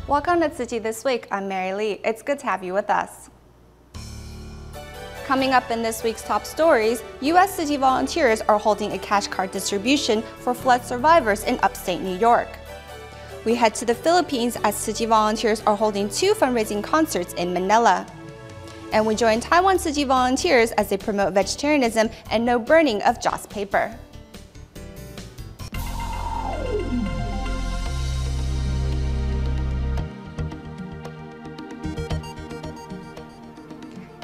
Welcome to Tzu Chi This Week. I'm Mary Lee. It's good to have you with us. Coming up in this week's top stories, U.S. Tzu Chi volunteers are holding a cash card distribution for flood survivors in upstate New York. We head to the Philippines as Tzu Chi volunteers are holding 2 fundraising concerts in Manila. And we join Taiwan Tzu Chi volunteers as they promote vegetarianism and no burning of joss paper.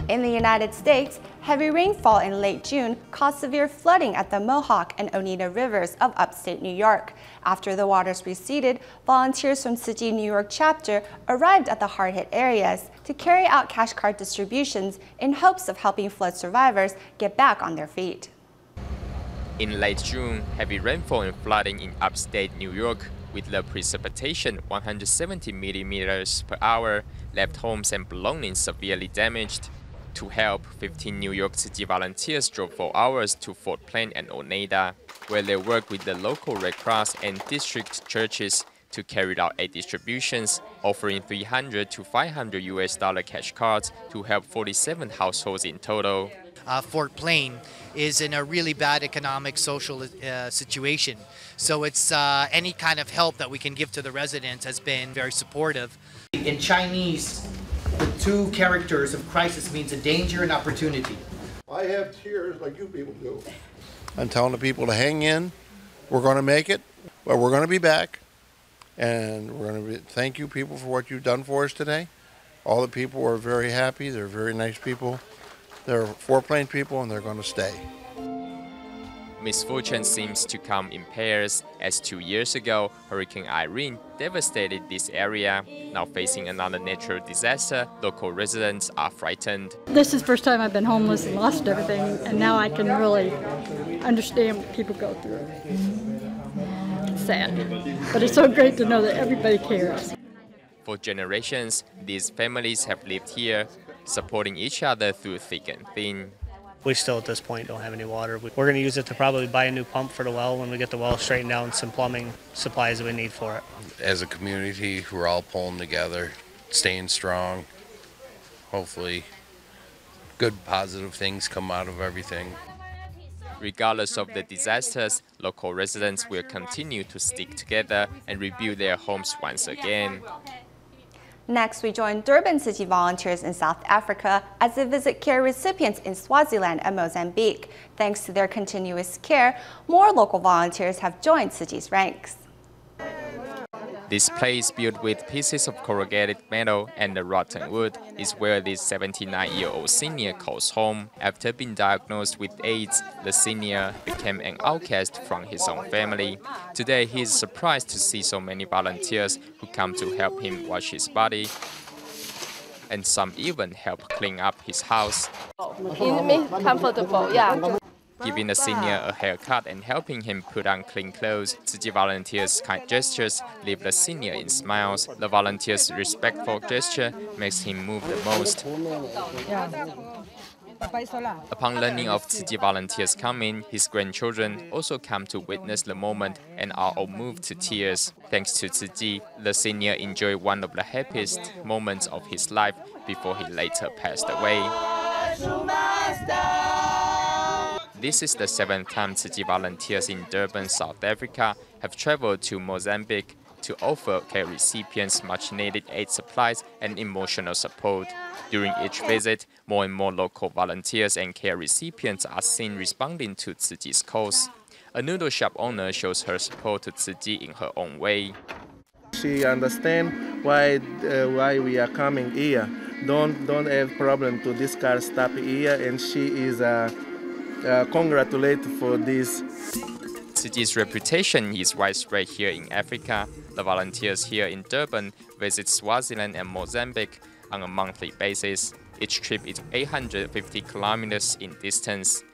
In the United States, heavy rainfall in late June caused severe flooding at the Mohawk and Oneida rivers of upstate New York. After the waters receded, volunteers from Tzu Chi New York chapter arrived at the hard-hit areas to carry out cash card distributions in hopes of helping flood survivors get back on their feet. In late June, heavy rainfall and flooding in upstate New York with the precipitation 170 millimeters per hour left homes and belongings severely damaged. To help, 15 New York City volunteers drove for hours to Fort Plain and Oneida, where they worked with the local Red Cross and district churches to carry out aid distributions, offering $300 to $500 cash cards to help 47 households in total. Fort Plain is in a really bad economic, social situation. So it's any kind of help that we can give to the residents has been very supportive. In Chinese, the 2 characters of crisis means a danger and opportunity. I have tears like you people do. I'm telling the people to hang in. We're going to make it, but we're going to be back. And we're going to thank you people for what you've done for us today. All the people are very happy. They're very nice people. They're Fort Plain people, and they're going to stay. Misfortune seems to come in pairs, as 2 years ago, Hurricane Irene devastated this area. Now facing another natural disaster, local residents are frightened. This is the first time I've been homeless and lost everything, and now I can really understand what people go through. It's sad, but it's so great to know that everybody cares. For generations, these families have lived here, supporting each other through thick and thin. We still, at this point, don't have any water. We're going to use it to probably buy a new pump for the well when we get the well straightened out and some plumbing supplies that we need for it. As a community, we're all pulling together, staying strong. Hopefully, good, positive things come out of everything. Regardless of the disasters, local residents will continue to stick together and rebuild their homes once again. Next, we join Durban Tzu Chi volunteers in South Africa as they visit care recipients in Swaziland and Mozambique. Thanks to their continuous care, more local volunteers have joined Tzu Chi's ranks. This place, built with pieces of corrugated metal and rotten wood, is where this 79-year-old senior calls home. After being diagnosed with AIDS, the senior became an outcast from his own family. Today, he is surprised to see so many volunteers who come to help him wash his body, and some even help clean up his house. It makes me comfortable, yeah. Giving the senior a haircut and helping him put on clean clothes, Tzu Chi volunteers' kind gestures leave the senior in smiles. The volunteer's respectful gesture makes him move the most. Upon learning of Tzu Chi volunteers' coming, his grandchildren also come to witness the moment and are all moved to tears. Thanks to Tzu Chi, the senior enjoyed one of the happiest moments of his life before he later passed away. This is the 7th time Tzu Chi volunteers in Durban, South Africa have traveled to Mozambique to offer care recipients much-needed aid supplies and emotional support. During each visit, more and more local volunteers and care recipients are seen responding to Tzu Chi's calls. A noodle shop owner shows her support to Tzu Chi in her own way. She understands why we are coming here. Don't have problem to discard stuff here, and she is congratulated for this. Tzu Chi's reputation is widespread here in Africa. The volunteers here in Durban visit Swaziland and Mozambique on a monthly basis. Each trip is 850 kilometers in distance.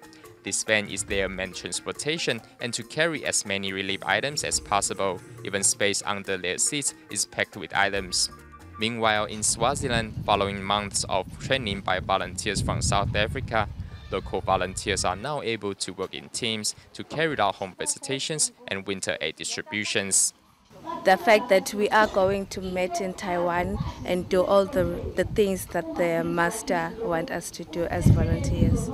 This van is their main transportation, and to carry as many relief items as possible. Even space under their seats is packed with items. Meanwhile, in Swaziland, following months of training by volunteers from South Africa, local volunteers are now able to work in teams to carry out home visitations and winter aid distributions. the fact that we are going to meet in Taiwan and do all the things that the master wants us to do as volunteers.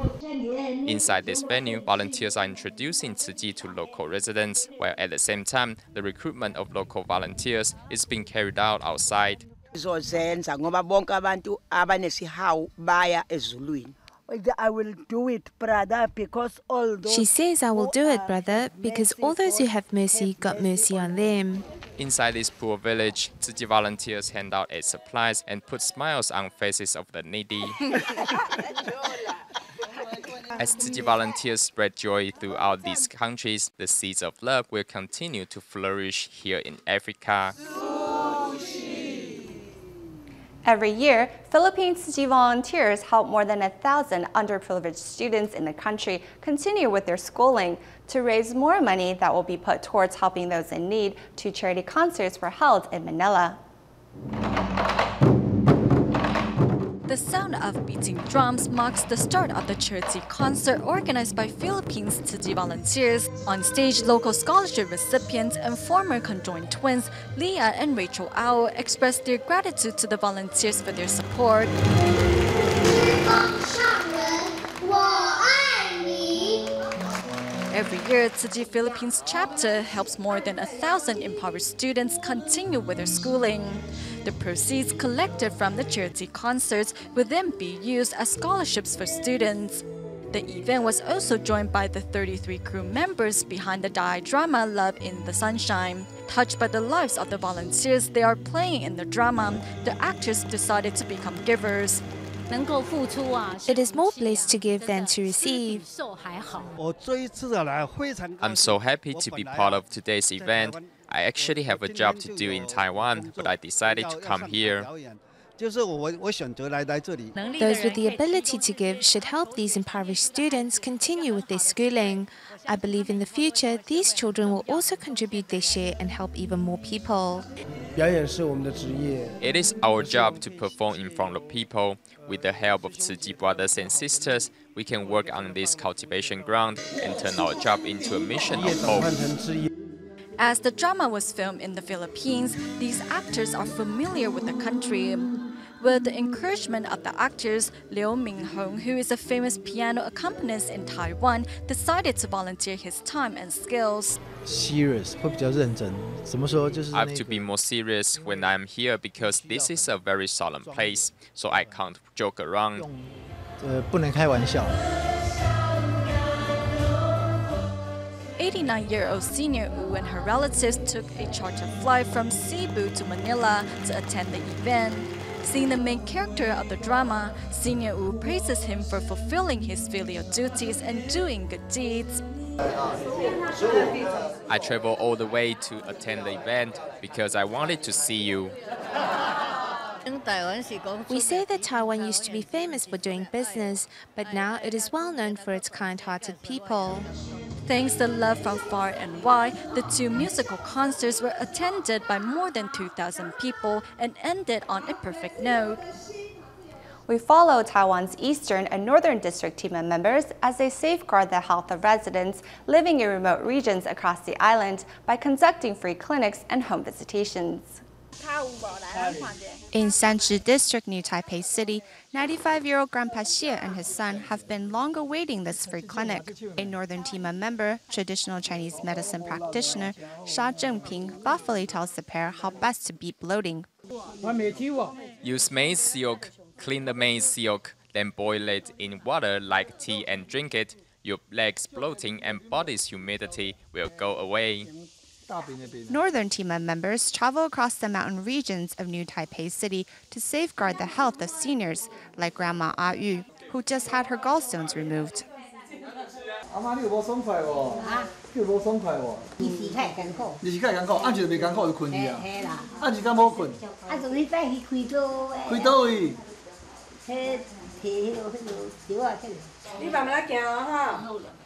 Inside this venue, volunteers are introducing Tzu Chi to local residents, while at the same time, the recruitment of local volunteers is being carried out outside. I will do it, brother, because all those... She says, I will do it, brother, because all those who have mercy got mercy on them. Inside this poor village, Tzu Chi volunteers hand out aid supplies and put smiles on faces of the needy. As Tzu Chi volunteers spread joy throughout these countries, the seeds of love will continue to flourish here in Africa. Every year, Philippine Tzu Chi volunteers help more than 1,000 underprivileged students in the country continue with their schooling. To raise more money that will be put towards helping those in need, 2 charity concerts were held in Manila. The sound of beating drums marks the start of the charity concert organized by Philippines Tzu Chi volunteers. On stage, local scholarship recipients and former conjoined twins Leah and Rachel Ao expressed their gratitude to the volunteers for their support. Every year, Tzu Chi Philippines chapter helps more than 1,000 impoverished students continue with their schooling. The proceeds collected from the charity concerts will then be used as scholarships for students. The event was also joined by the 33 crew members behind the Daai drama Love in the Sunshine. Touched by the lives of the volunteers they are playing in the drama, the actors decided to become givers. It is more blessed to give than to receive. I'm so happy to be part of today's event. I actually have a job to do in Taiwan, but I decided to come here. Those with the ability to give should help these impoverished students continue with their schooling. I believe in the future, these children will also contribute their share and help even more people. It is our job to perform in front of people. With the help of Tzu Chi brothers and sisters, we can work on this cultivation ground and turn our job into a mission of hope. As the drama was filmed in the Philippines, these actors are familiar with the country. With the encouragement of the actors, Liu Minghong, who is a famous piano accompanist in Taiwan, decided to volunteer his time and skills. I have to be more serious when I'm here because this is a very solemn place, so I can't joke around. 89-year-old Senior Wu and her relatives took a charter flight from Cebu to Manila to attend the event. Seeing the main character of the drama, Senior Wu praises him for fulfilling his filial duties and doing good deeds. I traveled all the way to attend the event because I wanted to see you. We say that Taiwan used to be famous for doing business, but now it is well known for its kind-hearted people. Thanks to love from far and wide, the 2 musical concerts were attended by more than 2,000 people and ended on a perfect note. We follow Taiwan's Eastern and Northern District team of members as they safeguard the health of residents living in remote regions across the island by conducting free clinics and home visitations. In Sanchi District, New Taipei City, 95-year-old Grandpa Xie and his son have been long awaiting this free clinic. A Northern Tima member, traditional Chinese medicine practitioner Sha Zhengping, thoughtfully tells the pair how best to beat bloating. Use maize silk, clean the maize silk, then boil it in water like tea and drink it. Your legs bloating and body's humidity will go away. Northern Tima members travel across the mountain regions of New Taipei City to safeguard the health of seniors, like Grandma Ah Yu, who just had her gallstones removed.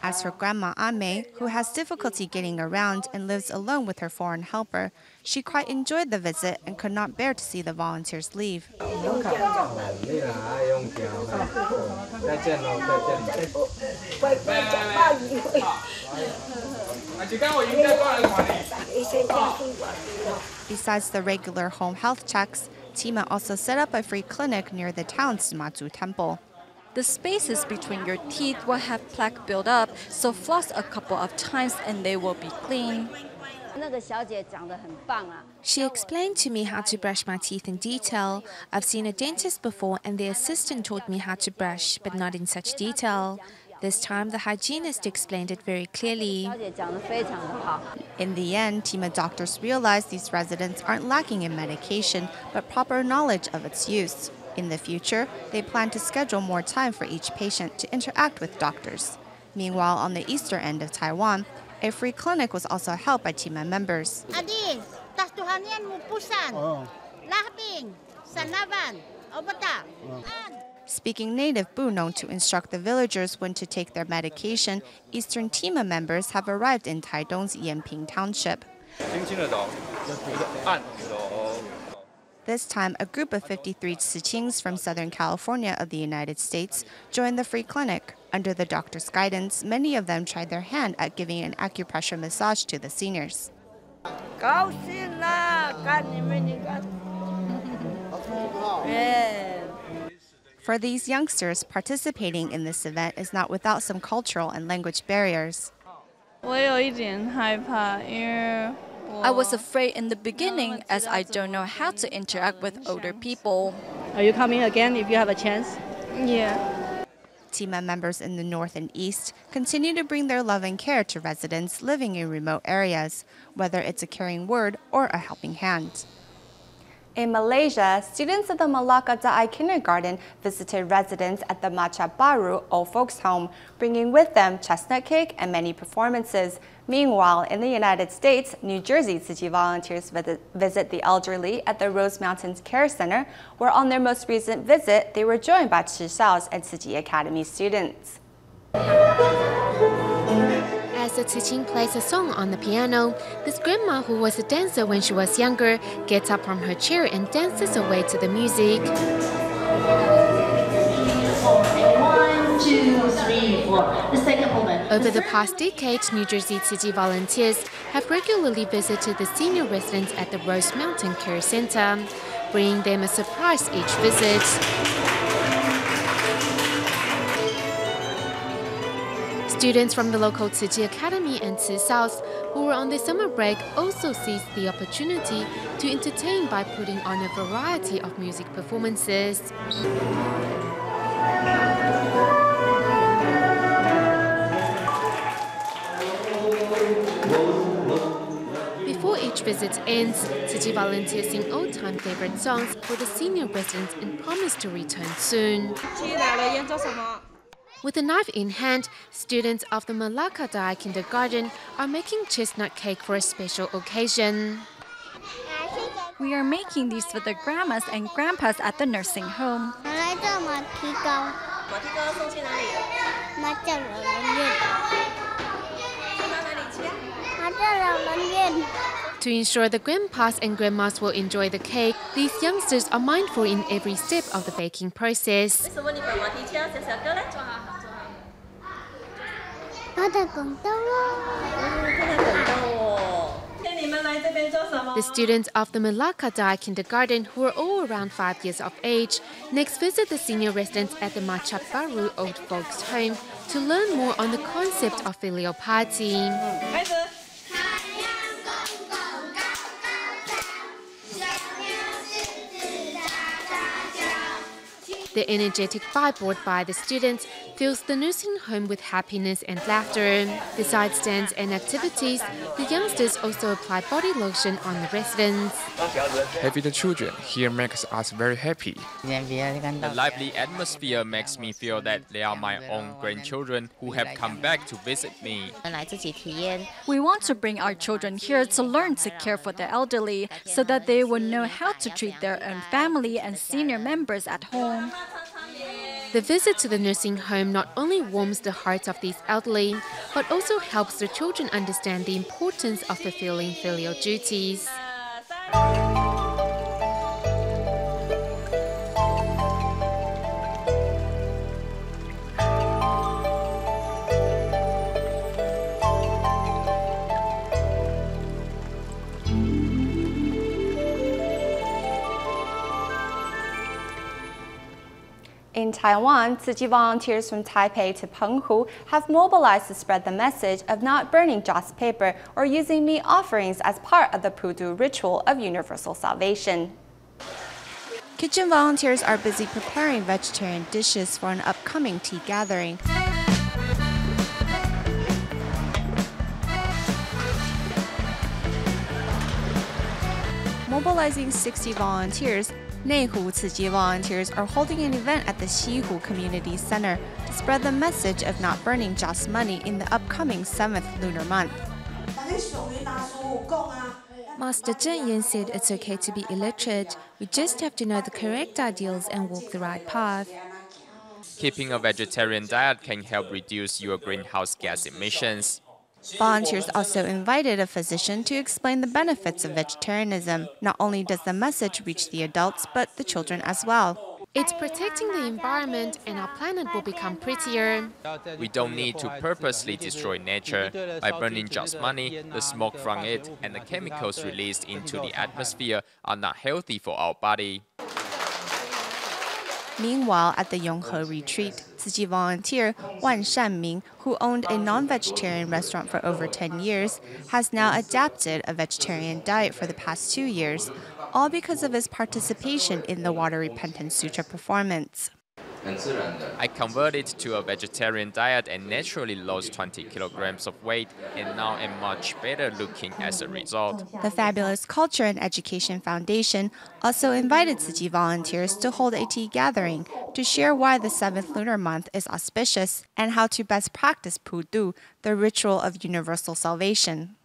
As for Grandma Ame, who has difficulty getting around and lives alone with her foreign helper, she quite enjoyed the visit and could not bear to see the volunteers leave. Besides the regular home health checks, Tima also set up a free clinic near the town's Mazu temple. The spaces between your teeth will have plaque build up, so floss a couple of times and they will be clean. She explained to me how to brush my teeth in detail. I've seen a dentist before and the assistant taught me how to brush, but not in such detail. This time, the hygienist explained it very clearly. In the end, Tima doctors realized these residents aren't lacking in medication, but proper knowledge of its use. In the future, they plan to schedule more time for each patient to interact with doctors. Meanwhile, on the eastern end of Taiwan, a free clinic was also held by Tima members. Speaking native Bu known to instruct the villagers when to take their medication, Eastern Tima members have arrived in Taidong's Yanping Township. This time, a group of 53 Tzu Chis from Southern California of the United States joined the free clinic. Under the doctor's guidance, many of them tried their hand at giving an acupressure massage to the seniors. For these youngsters, participating in this event is not without some cultural and language barriers. I was afraid in the beginning as I don't know how to interact with older people. Are you coming again if you have a chance? Yeah. Tima members in the north and east continue to bring their love and care to residents living in remote areas, whether it's a caring word or a helping hand. In Malaysia, students of the Malacca Daai Kindergarten visited residents at the Macha Baru Old Folks Home, bringing with them chestnut cake and many performances. Meanwhile, in the United States, New Jersey Tzu Chi volunteers visit the elderly at the Rose Mountains Care Center, where on their most recent visit, they were joined by Chi Xiao's and Tzu Chi Academy students. As the Tzu Chi plays a song on the piano, this grandma who was a dancer when she was younger gets up from her chair and dances away to the music. 1, 2, 3, 4. The second movement. Over the past decade, New Jersey Tzu Chi volunteers have regularly visited the senior residents at the Rose Mountain Care Center, bringing them a surprise each visit. Students from the local Tzu Chi Academy and Tzu South, who were on their summer break, also seized the opportunity to entertain by putting on a variety of music performances. Before each visit ends, Tzu Chi volunteers sing old-time favorite songs for the senior residents and promise to return soon. With a knife in hand, students of the Malacca Daai Kindergarten are making chestnut cake for a special occasion. We are making these for the grandmas and grandpas at the nursing home. To ensure the grandpas and grandmas will enjoy the cake, these youngsters are mindful in every step of the baking process. The students of the Malacca Daai Kindergarten, who are all around 5 years of age, next visit the senior residents at the Macha Baru Old Folks Home to learn more on the concept of filial piety. The energetic vibe brought by the students fills the nursing home with happiness and laughter. Besides dance and activities, the youngsters also apply body lotion on the residents. Having the children here makes us very happy. The lively atmosphere makes me feel that they are my own grandchildren who have come back to visit me. We want to bring our children here to learn to care for the elderly so that they will know how to treat their own family and senior members at home. The visit to the nursing home not only warms the hearts of these elderly, but also helps the children understand the importance of fulfilling filial duties. In Taiwan, Tzu Chi volunteers from Taipei to Penghu have mobilized to spread the message of not burning joss paper or using meat offerings as part of the Pudu ritual of universal salvation. Kitchen volunteers are busy preparing vegetarian dishes for an upcoming tea gathering. Mobilizing 60 volunteers, Neihu Tzu Chi volunteers are holding an event at the Xihu Community Center to spread the message of not burning joss money in the upcoming 7th lunar month. Master Zheng Yan said it's okay to be illiterate, we just have to know the correct ideals and walk the right path. Keeping a vegetarian diet can help reduce your greenhouse gas emissions. Volunteers also invited a physician to explain the benefits of vegetarianism. Not only does the message reach the adults, but the children as well. It's protecting the environment and our planet will become prettier. We don't need to purposely destroy nature. By burning joss money, the smoke from it and the chemicals released into the atmosphere are not healthy for our body. Meanwhile, at the Yonghe retreat, Tzu Chi volunteer Wan Shanming, who owned a non-vegetarian restaurant for over 10 years, has now adapted a vegetarian diet for the past 2 years, all because of his participation in the Water Repentance Sutra performance. I converted to a vegetarian diet and naturally lost 20 kilograms of weight, and now am much better looking as a result. The Fabulous Culture and Education Foundation also invited Tzu Chi volunteers to hold a tea gathering to share why the 7th lunar month is auspicious and how to best practice Pudu, the ritual of universal salvation.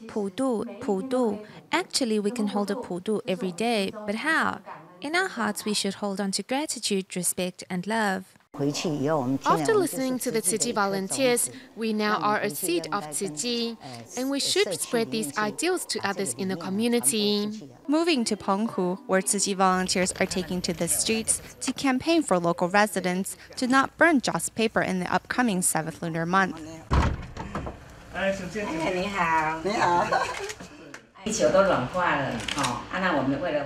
Pudu. Actually, we can hold a Pudu every day, but how? In our hearts, we should hold on to gratitude, respect, and love. After listening to the Tzu Chi volunteers, we now are a seed of Tzu Chi, and we should spread these ideals to others in the community. Moving to Penghu, where Tzu Chi volunteers are taking to the streets to campaign for local residents to not burn joss paper in the upcoming 7th lunar month.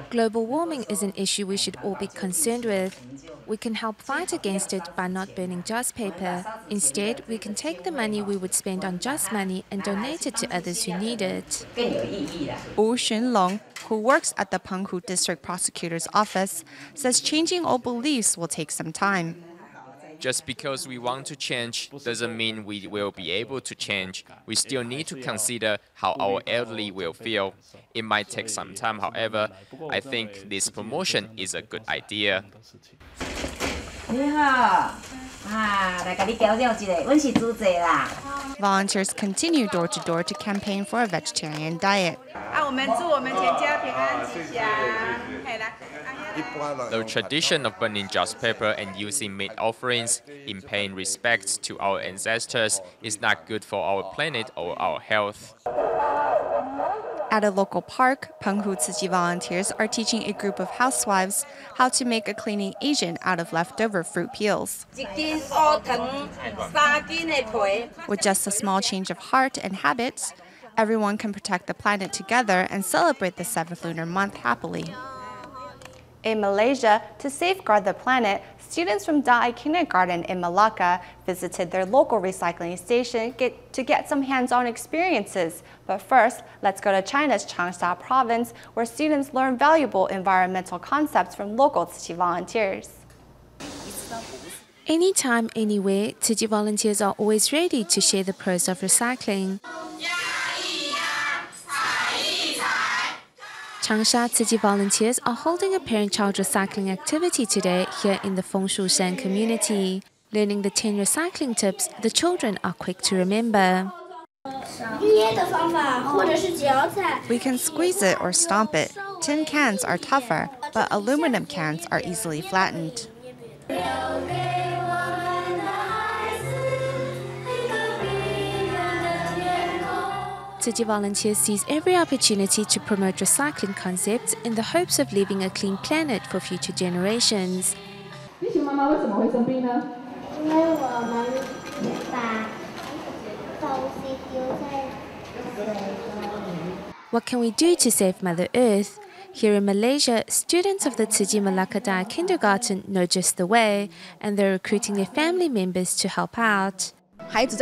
Global warming is an issue we should all be concerned with. We can help fight against it by not burning joss paper. Instead, we can take the money we would spend on joss money and donate it to others who need it. Wu Xunlong, who works at the Penghu District Prosecutor's Office, says changing old beliefs will take some time. Just because we want to change doesn't mean we will be able to change. We still need to consider how our elderly will feel. It might take some time, however. I think this promotion is a good idea. Volunteers continue door to door to campaign for a vegetarian diet. The tradition of burning joss paper and using meat offerings in paying respect to our ancestors is not good for our planet or our health. At a local park, Penghu Tzu Chi volunteers are teaching a group of housewives how to make a cleaning agent out of leftover fruit peels. With just a small change of heart and habits, everyone can protect the planet together and celebrate the 7th lunar month happily. In Malaysia, to safeguard the planet, students from Daai Kindergarten in Malacca visited their local recycling station to get some hands-on experiences. But first, let's go to China's Changsha province, where students learn valuable environmental concepts from local Tzu Chi volunteers. Anytime, anywhere, Tzu Chi volunteers are always ready to share the pros of recycling. Changsha Tzu Chi volunteers are holding a parent-child recycling activity today here in the Fengshu community. Learning the 10 recycling tips, the children are quick to remember. We can squeeze it or stomp it. Tin cans are tougher, but aluminum cans are easily flattened. Tzu Chi volunteers seize every opportunity to promote recycling concepts in the hopes of leaving a clean planet for future generations. What can we do to save Mother Earth? Here in Malaysia, students of the Tzu Chi Malacca Dai kindergarten know just the way, and they're recruiting their family members to help out. It's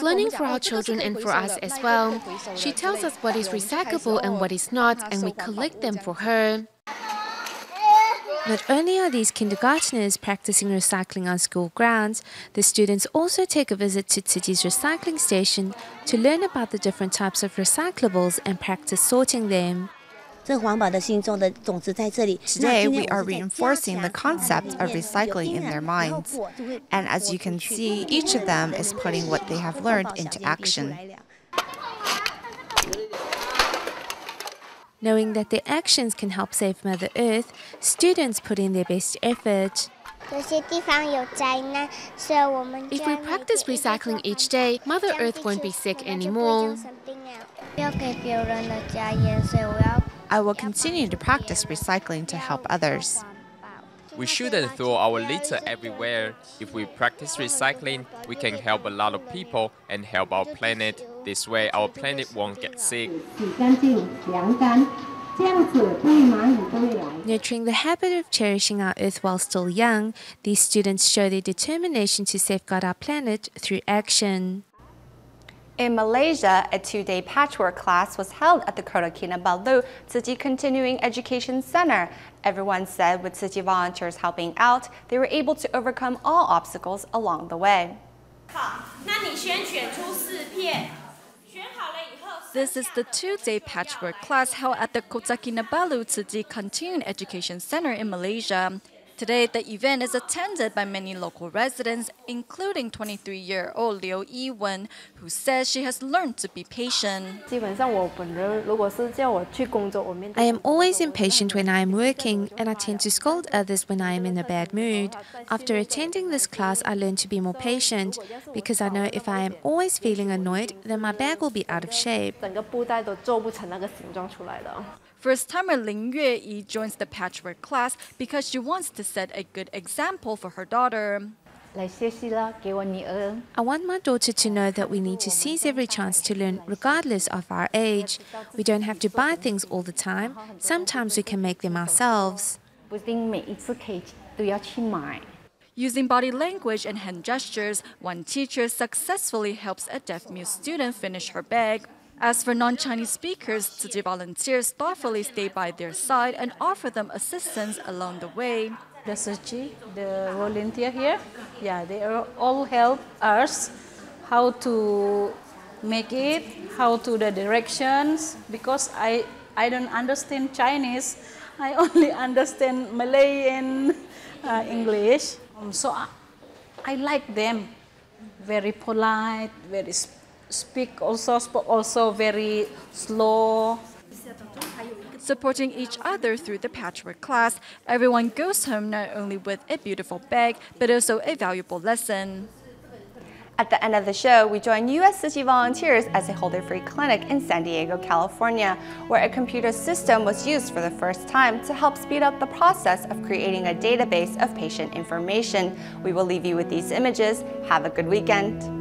learning for our children and for us as well. She tells us what is recyclable and what is not, and we collect them for her. Not only are these kindergarteners practicing recycling on school grounds, the students also take a visit to Tzu Chi's recycling station to learn about the different types of recyclables and practice sorting them. Today, we are reinforcing the concept of recycling in their minds. And as you can see, each of them is putting what they have learned into action. Knowing that their actions can help save Mother Earth, students put in their best effort. If we practice recycling each day, Mother Earth won't be sick anymore. I will continue to practice recycling to help others. We shouldn't throw our litter everywhere. If we practice recycling, we can help a lot of people and help our planet. This way, our planet won't get sick. Nurturing the habit of cherishing our Earth while still young, these students show their determination to safeguard our planet through action. In Malaysia, a 2-day patchwork class was held at the Kota Kinabalu Tzu Chi Continuing Education Center. Everyone said with Tzu Chi volunteers helping out, they were able to overcome all obstacles along the way. This is the 2-day patchwork class held at the Kota Kinabalu Tzu Chi Continuing Education Center in Malaysia. Today, the event is attended by many local residents, including 23-year-old Liu Yiwen, who says she has learned to be patient. I am always impatient when I am working, and I tend to scold others when I am in a bad mood. After attending this class, I learned to be more patient, because I know if I am always feeling annoyed, then my bag will be out of shape. First-timer Ling Yue joins the patchwork class because she wants to set a good example for her daughter. I want my daughter to know that we need to seize every chance to learn regardless of our age. We don't have to buy things all the time. Sometimes we can make them ourselves. Using body language and hand gestures, one teacher successfully helps a deaf-mute student finish her bag. As for non-Chinese speakers, Tzu Chi volunteers thoughtfully stay by their side and offer them assistance along the way. The Tzu Chi, the volunteer here, they all help us how to make it, how to the directions, because I don't understand Chinese. I only understand Malay and English. So I like them. Very polite, very spoke also very slow. Supporting each other through the patchwork class, everyone goes home not only with a beautiful bag, but also a valuable lesson. At the end of the show, we joined U.S. Tzu Chi volunteers as they hold a free clinic in San Diego, California, where a computer system was used for the first time to help speed up the process of creating a database of patient information. We will leave you with these images. Have a good weekend.